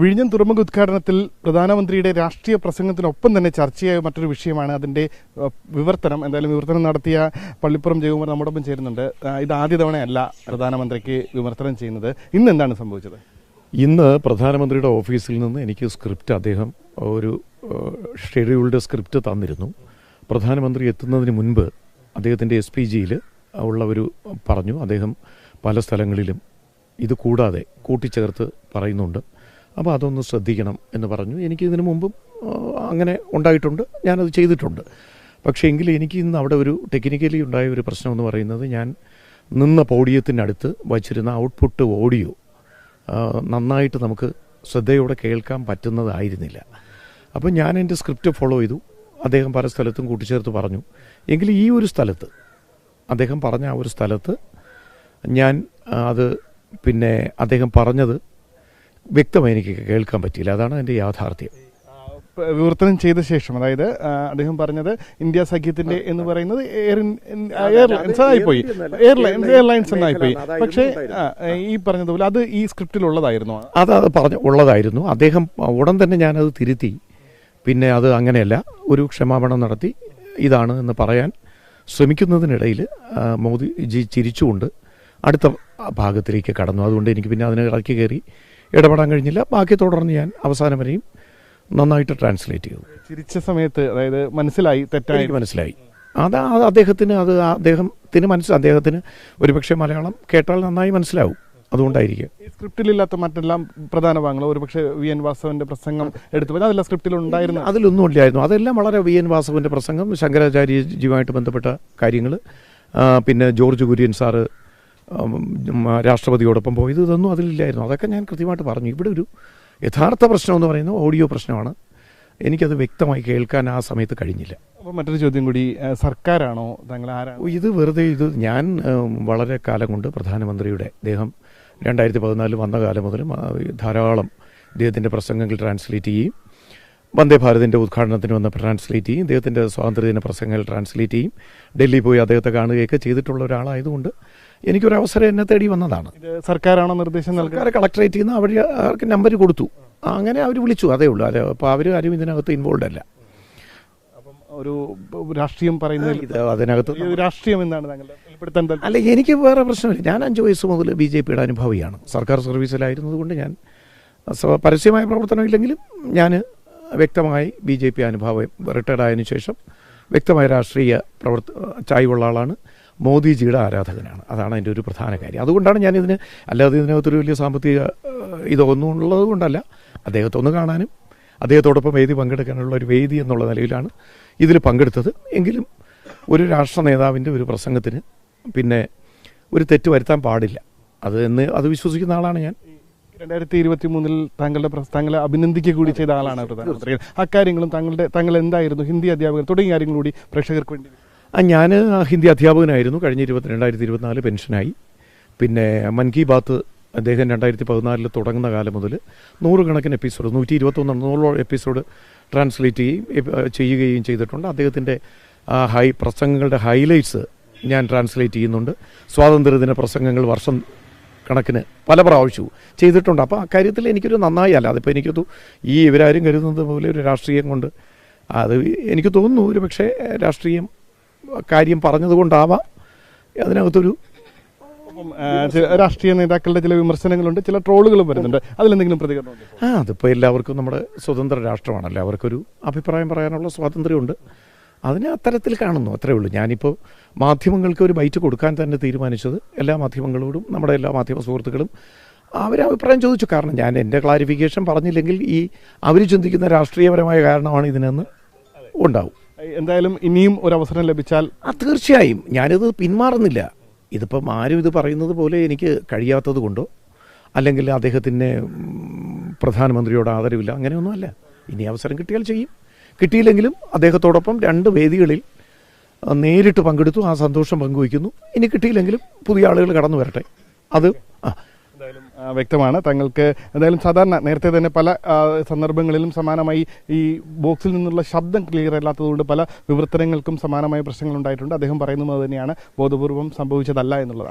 വിഴിഞ്ഞം തുറമുഖ ഉദ്ഘാടനത്തിൽ പ്രധാനമന്ത്രിയുടെ രാഷ്ട്രീയ പ്രസംഗത്തിനൊപ്പം തന്നെ ചർച്ചയായ മറ്റൊരു വിഷയമാണ് അതിൻ്റെ വിവർത്തനം. എന്തായാലും വിവർത്തനം നടത്തിയ പള്ളിപ്പുറം ജയകുമാർ നമ്മോടൊപ്പം ചേരുന്നുണ്ട്. ഇത് ആദ്യ തവണയല്ല പ്രധാനമന്ത്രിക്ക് വിവർത്തനം ചെയ്യുന്നത്. ഇന്ന് എന്താണ് സംഭവിച്ചത്? ഇന്ന് പ്രധാനമന്ത്രിയുടെ ഓഫീസിൽ നിന്ന് എനിക്ക് സ്ക്രിപ്റ്റ് അദ്ദേഹം ഒരു ഷെഡ്യൂൾഡ് സ്ക്രിപ്റ്റ് തന്നിരുന്നു. പ്രധാനമന്ത്രി എത്തുന്നതിന് മുൻപ് അദ്ദേഹത്തിൻ്റെ SPGയിൽ ഉള്ളവർ പറഞ്ഞു, അദ്ദേഹം പല സ്ഥലങ്ങളിലും ഇത് കൂടാതെ കൂട്ടിച്ചേർത്ത് പറയുന്നുണ്ട്, അപ്പോൾ അതൊന്ന് ശ്രദ്ധിക്കണം എന്ന് പറഞ്ഞു. എനിക്ക് ഇതിനു മുമ്പും അങ്ങനെ ഉണ്ടായിട്ടുണ്ട്, ഞാനത് ചെയ്തിട്ടുണ്ട്. പക്ഷേ എങ്കിൽ എനിക്ക് ഇന്ന് അവിടെ ഒരു ടെക്നിക്കലി ഉണ്ടായ ഒരു പ്രശ്നം എന്ന് പറയുന്നത്, ഞാൻ നിന്ന പോഡിയത്തിനടുത്ത് വച്ചിരുന്ന ഔട്ട്പുട്ട് ഓഡിയോ നന്നായിട്ട് നമുക്ക് ശ്രദ്ധയോടെ കേൾക്കാൻ പറ്റുന്നതായിരുന്നില്ല. അപ്പോൾ ഞാൻ എൻ്റെ സ്ക്രിപ്റ്റ് ഫോളോ ചെയ്തു. അദ്ദേഹം പല സ്ഥലത്തും കൂട്ടിച്ചേർത്ത് പറഞ്ഞു. എങ്കിൽ ഈ ഒരു സ്ഥലത്ത് അദ്ദേഹം പറഞ്ഞ ആ ഒരു സ്ഥലത്ത് ഞാൻ അത് അദ്ദേഹം പറഞ്ഞത് വ്യക്തമായി എനിക്ക് കേൾക്കാൻ പറ്റിയില്ല. അതാണ് എൻ്റെ യാഥാർത്ഥ്യം. വിവർത്തനം ചെയ്ത ശേഷം, അതായത് അദ്ദേഹം പറഞ്ഞത് ഇന്ത്യ സഖ്യത്തിന്റെ എന്ന് പറയുന്നത് എയർലൈൻസ് എന്നായിപ്പോയി. പക്ഷേ ഈ പറഞ്ഞതുപോലെ അത് ഈ സ്ക്രിപ്റ്റിൽ ഉള്ളതായിരുന്നു. അത് ഉള്ളതായിരുന്നു. അദ്ദേഹം ഉടൻ തന്നെ ഞാനത് തിരുത്തി. പിന്നെ അത് അങ്ങനെയല്ല, ഒരു ക്ഷമാപണം നടത്തി ഇതാണ് എന്ന് പറയാൻ ശ്രമിക്കുന്നതിനിടയിൽ മോദിജി ചിരിച്ചുകൊണ്ട് അടുത്ത ഭാഗത്തിലേക്ക് കടന്നു. അതുകൊണ്ട് എനിക്ക് പിന്നെ അതിനെ ഇടയ്ക്ക് കയറി ഇടപെടാൻ കഴിഞ്ഞില്ല. ബാക്കി തുടർന്ന് ഞാൻ അവസാനം വരെയും നന്നായിട്ട് ട്രാൻസ്ലേറ്റ് ചെയ്തു. ചിരിച്ച സമയത്ത് അതായത് മനസ്സിലായി, തെറ്റായി മനസ്സിലായി. അദ്ദേഹത്തിന് ഒരുപക്ഷെ മലയാളം കേട്ടാൽ നന്നായി മനസ്സിലാവും. അതുകൊണ്ടായിരിക്കും സ്ക്രിപ്റ്റിലില്ലാത്ത മറ്റെല്ലാം പ്രധാന ഭാഗങ്ങൾ ഒരുപക്ഷെ VN വാസവന്റെ പ്രസംഗം എടുത്തു അതെല്ലാം സ്ക്രിപ്റ്റിലുണ്ടായിരുന്നു. അതിലൊന്നും ഇല്ലായിരുന്നു. അതെല്ലാം വളരെ VN വാസവന്റെ പ്രസംഗം, ശങ്കരാചാര്യജിയുമായിട്ട് ബന്ധപ്പെട്ട കാര്യങ്ങൾ, പിന്നെ ജോർജ് കുര്യൻ സാറ് രാഷ്ട്രപതിയോടൊപ്പം പോയത്, ഇതൊന്നും അതിലില്ലായിരുന്നു. അതൊക്കെ ഞാൻ കൃത്യമായിട്ട് പറഞ്ഞു. ഇവിടെ ഒരു യഥാർത്ഥ പ്രശ്നം എന്ന് പറയുന്നത് ഓഡിയോ പ്രശ്നമാണ്. എനിക്കത് വ്യക്തമായി കേൾക്കാൻ ആ സമയത്ത് കഴിഞ്ഞില്ല. അപ്പോൾ മറ്റൊരു ചോദ്യം കൂടി, സർക്കാരാണോ താങ്കൾ ആരാണ്? ഇത് വെറുതെ ഞാൻ വളരെ കാലം കൊണ്ട് പ്രധാനമന്ത്രിയുടെ അദ്ദേഹം 2014 വന്ന കാലം മുതലും ധാരാളം ഇദ്ദേഹത്തിൻ്റെ പ്രസംഗങ്ങൾ ട്രാൻസ്ലേറ്റ് ചെയ്യും. വന്ദേ ഭാരതിൻ്റെ ഉദ്ഘാടനത്തിന് വന്ന് ട്രാൻസ്ലേറ്റ് ചെയ്യും. ഇദ്ദേഹത്തിൻ്റെ സ്വാതന്ത്ര്യദിന പ്രസംഗങ്ങൾ ട്രാൻസ്ലേറ്റ് ചെയ്യും. ഡൽഹി പോയി അദ്ദേഹത്തെ കാണുകയൊക്കെ ചെയ്തിട്ടുള്ള ഒരാളായതുകൊണ്ട് എനിക്കൊരവസരം എന്നെ തേടി വന്നതാണ്. സർക്കാരാണോ നിർദ്ദേശം നൽകുക? സർക്കാർ കളക്ടറേറ്റിൽ നിന്ന് അവർക്ക് നമ്പർ കൊടുത്തു, അങ്ങനെ അവർ വിളിച്ചു, അതേ ഉള്ളൂ. അപ്പോൾ അവർ ആരും ഇതിനകത്ത് ഇൻവോൾവ് അല്ല. അപ്പം ഒരു രാഷ്ട്രീയം പറയുന്നത് അതിനകത്ത് രാഷ്ട്രീയം എന്താണ് താങ്കൾ? അല്ല, എനിക്ക് വേറെ പ്രശ്നമില്ല. ഞാൻ 5 വയസ്സ് മുതൽ BJPയുടെ അനുഭവിയാണ്. സർക്കാർ സർവീസിലായിരുന്നതുകൊണ്ട് ഞാൻ പരസ്യമായ പ്രവർത്തനം ഇല്ലെങ്കിലും ഞാൻ വ്യക്തമായി BJP അനുഭവം, റിട്ടയർഡ് ആയതിനു ശേഷം വ്യക്തമായ രാഷ്ട്രീയ ചായ്വുള്ള ആളാണ്. മോദിജിയുടെ ആരാധകനാണ്. അതാണ് എൻ്റെ ഒരു പ്രധാന കാര്യം. അതുകൊണ്ടാണ് ഞാനിതിന്, അല്ലാതെ ഇതിനകത്തൊരു വലിയ സാമ്പത്തിക ഇതൊന്നും ഉള്ളത് കൊണ്ടല്ല, അദ്ദേഹത്തെ ഒന്ന് കാണാനും അദ്ദേഹത്തോടൊപ്പം വേദി പങ്കെടുക്കാനുള്ള ഒരു വേദി എന്നുള്ള നിലയിലാണ് ഇതിൽ പങ്കെടുത്തത്. എങ്കിലും ഒരു രാഷ്ട്ര നേതാവിൻ്റെ ഒരു പ്രസംഗത്തിന് ഒരു തെറ്റ് വരുത്താൻ പാടില്ല. അത് വിശ്വസിക്കുന്ന ആളാണ് ഞാൻ. 2023 താങ്കളെ അഭിനന്ദിക്കുക കൂടി ചെയ്ത ആളാണ് പ്രധാനമന്ത്രി. അക്കാര്യങ്ങളും താങ്കൾ എന്തായിരുന്നു, ഹിന്ദി അധ്യാപകർ തുടങ്ങിയ കാര്യങ്ങൾ കൂടി പ്രേക്ഷകർക്ക് വേണ്ടി. ഞാൻ ഹിന്ദി അധ്യാപകനായിരുന്നു. കഴിഞ്ഞ 2024 പെൻഷനായി. പിന്നെ മൻ കി ബാത്ത് അദ്ദേഹം 2014 തുടങ്ങുന്ന കാലം മുതൽ 100 കണക്കിന് എപ്പിസോഡ്, 121 എപ്പിസോഡ് ട്രാൻസ്ലേറ്റ് ചെയ്യുകയും ചെയ്തിട്ടുണ്ട്. അദ്ദേഹത്തിൻ്റെ പ്രസംഗങ്ങളുടെ ഹൈലൈറ്റ്സ് ഞാൻ ട്രാൻസ്ലേറ്റ് ചെയ്യുന്നുണ്ട്. സ്വാതന്ത്ര്യദിന പ്രസംഗങ്ങൾ വർഷം കണക്കിന് പല പ്രാവശ്യവും ചെയ്തിട്ടുണ്ട്. അപ്പോൾ അക്കാര്യത്തിൽ എനിക്കൊരു നന്നായി, അല്ല അതിപ്പോൾ എനിക്കത് ഇവരാരും കരുതുന്നത് പോലെ ഒരു രാഷ്ട്രീയം കൊണ്ട്, അത് എനിക്ക് തോന്നുന്നു ഒരു പക്ഷേ രാഷ്ട്രീയം കാര്യം പറഞ്ഞതുകൊണ്ടാവാം അതിനകത്തൊരു രാഷ്ട്രീയ നേതാക്കളുടെ ചില വിമർശനങ്ങളുണ്ട്, ചില ട്രോളുകളും വരുന്നുണ്ട്. അതിലെന്തെങ്കിലും പ്രതികരണം? അതിപ്പോൾ എല്ലാവർക്കും നമ്മുടെ സ്വതന്ത്ര രാഷ്ട്രമാണല്ലോ, അവർക്കൊരു അഭിപ്രായം പറയാനുള്ള സ്വാതന്ത്ര്യമുണ്ട്. അതിനെ അത്തരത്തിൽ കാണുന്നു, അത്രേ ഉള്ളൂ. ഞാനിപ്പോൾ മാധ്യമങ്ങൾക്ക് ഒരു ബൈറ്റ് കൊടുക്കാൻ തന്നെ തീരുമാനിച്ചത് എല്ലാ മാധ്യമങ്ങളോടും, നമ്മുടെ എല്ലാ മാധ്യമ സുഹൃത്തുക്കളും അഭിപ്രായം ചോദിച്ചു. കാരണം ഞാൻ എൻ്റെ ക്ലാരിഫിക്കേഷൻ പറഞ്ഞില്ലെങ്കിൽ അവർ ചിന്തിക്കുന്ന രാഷ്ട്രീയപരമായ കാരണമാണ് ഇതിനെന്ന് ഉണ്ടാവും. എന്തായാലും ഇനിയും ഒരു അവസരം ലഭിച്ചാൽ തീർച്ചയായും ഞാനിത് പിന്മാറുന്നില്ല. ഇതിപ്പം ആരും ഇത് പറയുന്നത് പോലെ എനിക്ക് കഴിയാത്തത് കൊണ്ടോ അല്ലെങ്കിൽ അദ്ദേഹത്തിന് പ്രധാനമന്ത്രിയോട് ആദരവില്ല, അങ്ങനെയൊന്നുമല്ല. ഇനി അവസരം കിട്ടിയാൽ ചെയ്യും. കിട്ടിയില്ലെങ്കിലും അദ്ദേഹത്തോടൊപ്പം 2 വേദികളിൽ നേരിട്ട് പങ്കെടുത്തു, ആ സന്തോഷം പങ്കുവയ്ക്കുന്നു. ഇനി കിട്ടിയില്ലെങ്കിലും പുതിയ ആളുകൾ കടന്നു വരട്ടെ. അത് എന്തായാലും വ്യക്തമാണ്. താങ്കൾക്ക് എന്തായാലും സാധാരണ നേരത്തെ തന്നെ പല സന്ദർഭങ്ങളിലും സമാനമായി ഈ ബോക്സിൽ നിന്നുള്ള ശബ്ദം ക്ലിയർ അല്ലാത്തതുകൊണ്ട് പല വിവർത്തനങ്ങൾക്കും സമാനമായ പ്രശ്നങ്ങൾ ഉണ്ടായിട്ടുണ്ട്. അദ്ദേഹം പറയുന്നത് തന്നെയാണ്, ബോധപൂർവം സംഭവിച്ചതല്ല എന്നുള്ളതാണ്.